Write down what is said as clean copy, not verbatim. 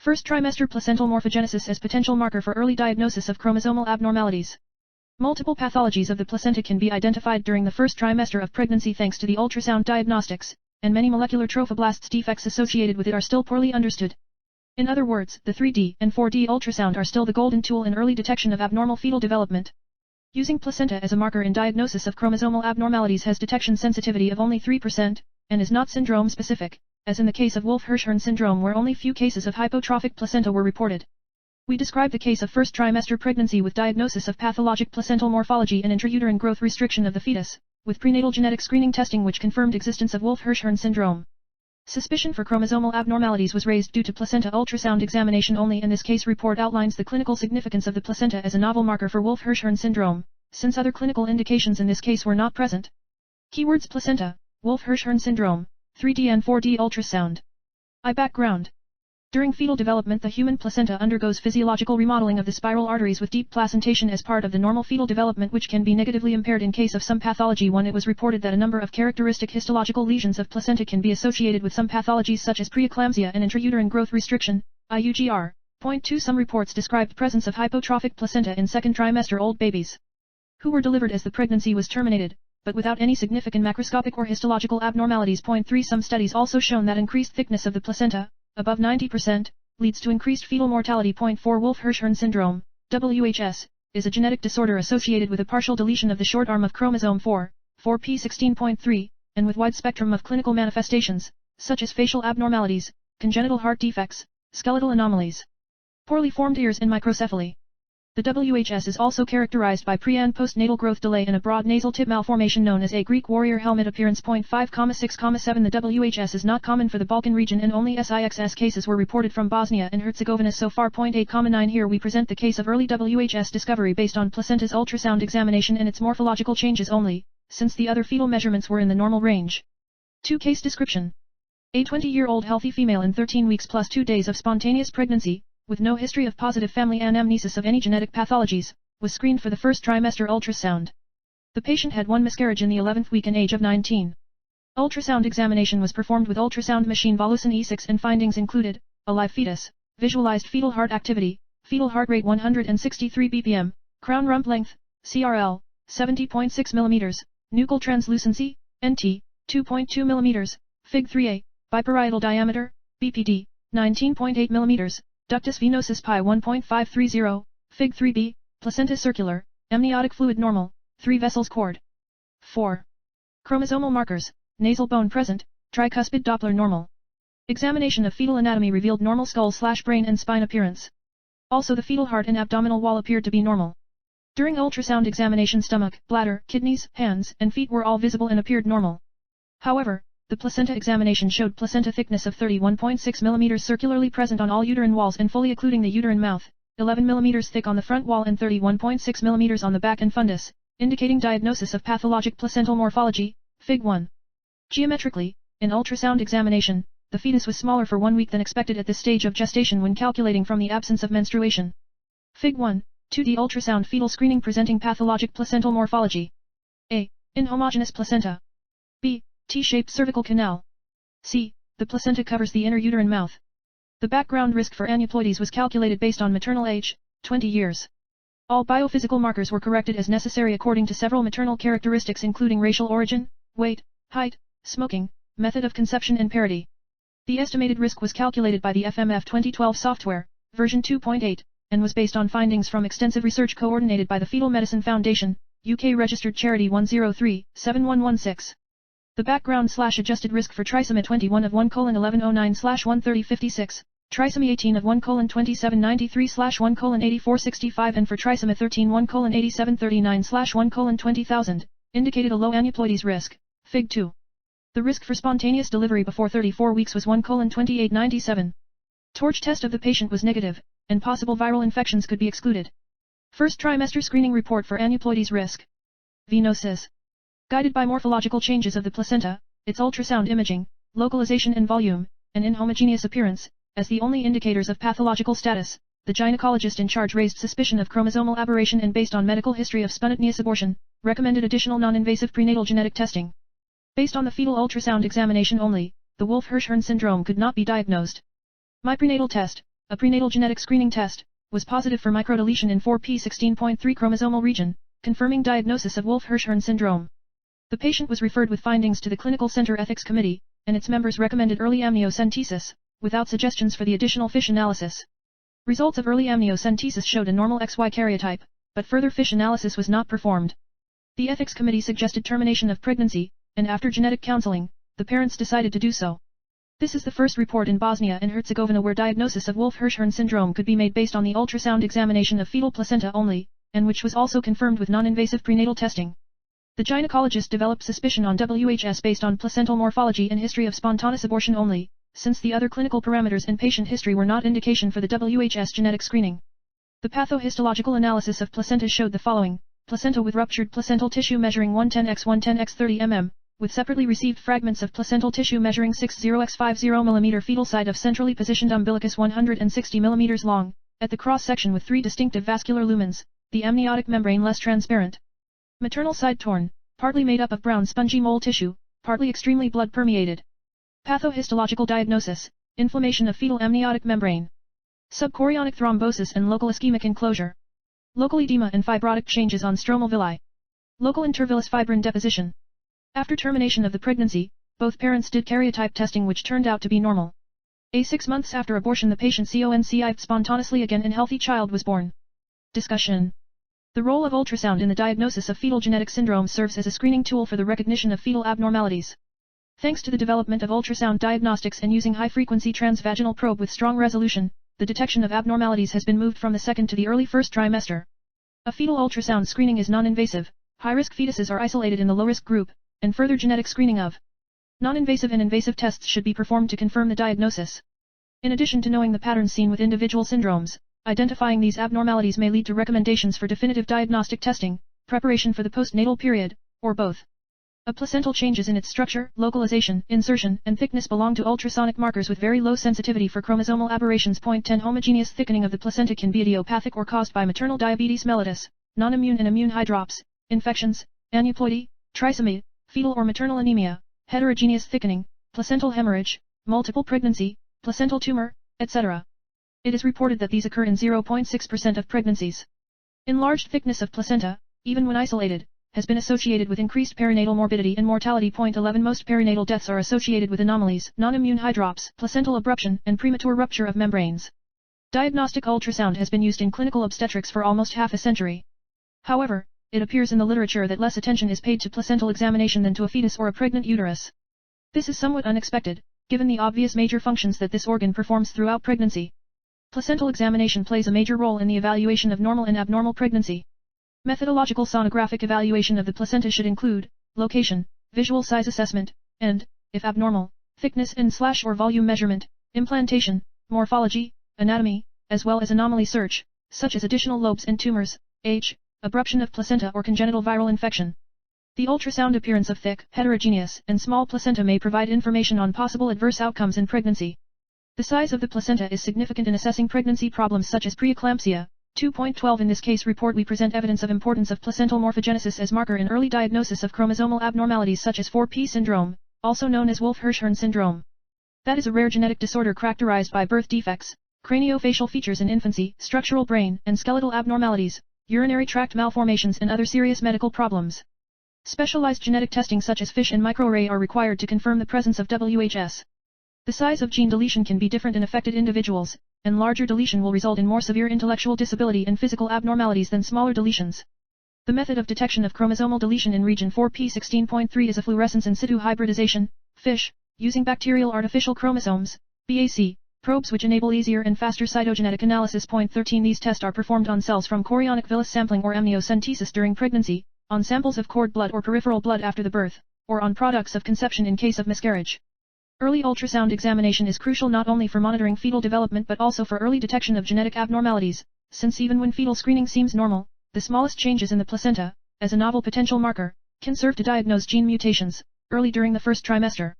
First-trimester placental morphogenesis as potential marker for early diagnosis of chromosomal abnormalities. Multiple pathologies of the placenta can be identified during the first trimester of pregnancy thanks to the ultrasound diagnostics, and many molecular trophoblasts defects associated with it are still poorly understood. In other words, the 3D and 4D ultrasound are still the golden tool in early detection of abnormal fetal development. Using placenta as a marker in diagnosis of chromosomal abnormalities has detection sensitivity of only 3%, and is not syndrome-specific, as in the case of Wolf-Hirschhorn syndrome where only few cases of hypotrophic placenta were reported. We describe the case of first trimester pregnancy with diagnosis of pathologic placental morphology and intrauterine growth restriction of the fetus, with prenatal genetic screening testing which confirmed existence of Wolf-Hirschhorn syndrome. Suspicion for chromosomal abnormalities was raised due to placenta ultrasound examination only, and this case report outlines the clinical significance of the placenta as a novel marker for Wolf-Hirschhorn syndrome, since other clinical indications in this case were not present. Keywords: placenta, Wolf-Hirschhorn syndrome, 3D and 4D ultrasound. Background. During fetal development, the human placenta undergoes physiological remodeling of the spiral arteries with deep placentation as part of the normal fetal development, which can be negatively impaired in case of some pathology. It was reported that a number of characteristic histological lesions of placenta can be associated with some pathologies such as preeclampsia and intrauterine growth restriction, IUGR. Point 2. Some reports described presence of hypotrophic placenta in second trimester old babies who were delivered as the pregnancy was terminated, but without any significant macroscopic or histological abnormalities. Point 3. Some studies also shown that increased thickness of the placenta, above 90%, leads to increased fetal mortality. Point 4. Wolf-Hirschhorn syndrome, WHS, is a genetic disorder associated with a partial deletion of the short arm of chromosome 4p16.3, and with wide spectrum of clinical manifestations, such as facial abnormalities, congenital heart defects, skeletal anomalies, poorly formed ears and microcephaly. The WHS is also characterized by pre- and postnatal growth delay and a broad nasal tip malformation known as a Greek warrior helmet appearance. 5,6,7 The WHS is not common for the Balkan region and only SIXS cases were reported from Bosnia and Herzegovina so far. 8,9 Here we present the case of early WHS discovery based on placenta's ultrasound examination and its morphological changes only, since the other fetal measurements were in the normal range. 2 Case description. A 20-year-old healthy female in 13 weeks plus 2 days of spontaneous pregnancy, with no history of positive family anamnesis of any genetic pathologies, was screened for the first trimester ultrasound. The patient had 1 miscarriage in the 11th week and age of 19. Ultrasound examination was performed with ultrasound machine Volusin E6 and findings included, a live fetus, visualized fetal heart activity, fetal heart rate 163 bpm, crown rump length, CRL, 70.6 mm, nuchal translucency, NT, 2.2 mm, Fig 3a, biparietal diameter, BPD, 19.8 mm, ductus venosus pi 1.530, Fig 3b, placenta circular, amniotic fluid normal, 3 vessels cord. 4. Chromosomal markers, nasal bone present, tricuspid Doppler normal. Examination of fetal anatomy revealed normal skull/brain and spine appearance. Also the fetal heart and abdominal wall appeared to be normal. During ultrasound examination stomach, bladder, kidneys, hands, and feet were all visible and appeared normal. However, the placenta examination showed placenta thickness of 31.6 mm circularly present on all uterine walls and fully occluding the uterine mouth, 11 mm thick on the front wall and 31.6 mm on the back and fundus, indicating diagnosis of pathologic placental morphology, Fig 1. Geometrically, in ultrasound examination, the fetus was smaller for 1 week than expected at this stage of gestation when calculating from the absence of menstruation. Fig 1, 2D ultrasound fetal screening presenting pathologic placental morphology. A. Inhomogeneous placenta. B. T-shaped cervical canal. C. The placenta covers the inner uterine mouth. The background risk for aneuploidies was calculated based on maternal age, 20 years. All biophysical markers were corrected as necessary according to several maternal characteristics including racial origin, weight, height, smoking, method of conception and parity. The estimated risk was calculated by the FMF 2012 software, version 2.8, and was based on findings from extensive research coordinated by the Fetal Medicine Foundation, UK registered charity 103-7116. The background/adjusted risk for trisomy 21 of 1:1109/13056, trisomy 18 of 1:2793/1:8465 and for trisomy 13 1:8739/1:20,000, indicated a low aneuploidies risk, Fig 2. The risk for spontaneous delivery before 34 weeks was 1:2897. Torch test of the patient was negative, and possible viral infections could be excluded. First trimester screening report for aneuploidies risk. Venosis. Guided by morphological changes of the placenta, its ultrasound imaging, localization and volume, and inhomogeneous appearance, as the only indicators of pathological status, the gynecologist in charge raised suspicion of chromosomal aberration and based on medical history of spontaneous abortion, recommended additional non-invasive prenatal genetic testing. Based on the fetal ultrasound examination only, the Wolf-Hirschhorn syndrome could not be diagnosed. My prenatal test, a prenatal genetic screening test, was positive for microdeletion in 4p16.3 chromosomal region, confirming diagnosis of Wolf-Hirschhorn syndrome. The patient was referred with findings to the Clinical Center Ethics Committee, and its members recommended early amniocentesis, without suggestions for the additional FISH analysis. Results of early amniocentesis showed a normal XY karyotype, but further FISH analysis was not performed. The Ethics Committee suggested termination of pregnancy, and after genetic counseling, the parents decided to do so. This is the first report in Bosnia and Herzegovina where diagnosis of Wolf-Hirschhorn syndrome could be made based on the ultrasound examination of fetal placenta only, and which was also confirmed with non-invasive prenatal testing. The gynecologist developed suspicion on WHS based on placental morphology and history of spontaneous abortion only, since the other clinical parameters and patient history were not indication for the WHS genetic screening. The pathohistological analysis of placenta showed the following: placenta with ruptured placental tissue measuring 110 x 110 x 30 mm, with separately received fragments of placental tissue measuring 60 x 50 mm fetal side of centrally positioned umbilicus 160 mm long, at the cross-section with 3 distinctive vascular lumens, the amniotic membrane less transparent. Maternal side torn, partly made up of brown spongy mole tissue, partly extremely blood permeated. Pathohistological diagnosis: inflammation of fetal amniotic membrane, subchorionic thrombosis and local ischemic enclosure, local edema and fibrotic changes on stromal villi, local intervillous fibrin deposition. After termination of the pregnancy, both parents did karyotype testing which turned out to be normal. 6 months after abortion the patient conceived spontaneously again and healthy child was born. Discussion. The role of ultrasound in the diagnosis of fetal genetic syndrome serves as a screening tool for the recognition of fetal abnormalities. Thanks to the development of ultrasound diagnostics and using high-frequency transvaginal probe with strong resolution, the detection of abnormalities has been moved from the second to the early first trimester. A fetal ultrasound screening is non-invasive, high-risk fetuses are isolated in the low-risk group, and further genetic screening of non-invasive and invasive tests should be performed to confirm the diagnosis. In addition to knowing the patterns seen with individual syndromes, identifying these abnormalities may lead to recommendations for definitive diagnostic testing, preparation for the postnatal period, or both. A placental changes in its structure, localization, insertion, and thickness belong to ultrasonic markers with very low sensitivity for chromosomal aberrations. 10 Homogeneous thickening of the placenta can be idiopathic or caused by maternal diabetes mellitus, non-immune and immune hydrops, infections, aneuploidy, trisomy, fetal or maternal anemia, heterogeneous thickening, placental hemorrhage, multiple pregnancy, placental tumor, etc. It is reported that these occur in 0.6% of pregnancies. Enlarged thickness of placenta, even when isolated, has been associated with increased perinatal morbidity and mortality. 11 Most perinatal deaths are associated with anomalies, non-immune hydrops, placental abruption, and premature rupture of membranes. Diagnostic ultrasound has been used in clinical obstetrics for almost half a century. However, it appears in the literature that less attention is paid to placental examination than to a fetus or a pregnant uterus. This is somewhat unexpected, given the obvious major functions that this organ performs throughout pregnancy. Placental examination plays a major role in the evaluation of normal and abnormal pregnancy. Methodological sonographic evaluation of the placenta should include location, visual size assessment, and, if abnormal, thickness and/or volume measurement, implantation, morphology, anatomy, as well as anomaly search, such as additional lobes and tumors, age, abruption of placenta or congenital viral infection. The ultrasound appearance of thick, heterogeneous, and small placenta may provide information on possible adverse outcomes in pregnancy. The size of the placenta is significant in assessing pregnancy problems such as preeclampsia. 2.12 In this case report we present evidence of importance of placental morphogenesis as marker in early diagnosis of chromosomal abnormalities such as 4p syndrome, also known as Wolf-Hirschhorn syndrome. That is a rare genetic disorder characterized by birth defects, craniofacial features in infancy, structural brain and skeletal abnormalities, urinary tract malformations and other serious medical problems. Specialized genetic testing such as FISH and microarray are required to confirm the presence of WHS. The size of gene deletion can be different in affected individuals, and larger deletion will result in more severe intellectual disability and physical abnormalities than smaller deletions. The method of detection of chromosomal deletion in region 4p16.3 is a fluorescence in situ hybridization, FISH, using bacterial artificial chromosomes, BAC, probes which enable easier and faster cytogenetic analysis. 13 These tests are performed on cells from chorionic villus sampling or amniocentesis during pregnancy, on samples of cord blood or peripheral blood after the birth, or on products of conception in case of miscarriage. Early ultrasound examination is crucial not only for monitoring fetal development but also for early detection of genetic abnormalities, since even when fetal screening seems normal, the smallest changes in the placenta, as a novel potential marker, can serve to diagnose gene mutations, early during the first trimester.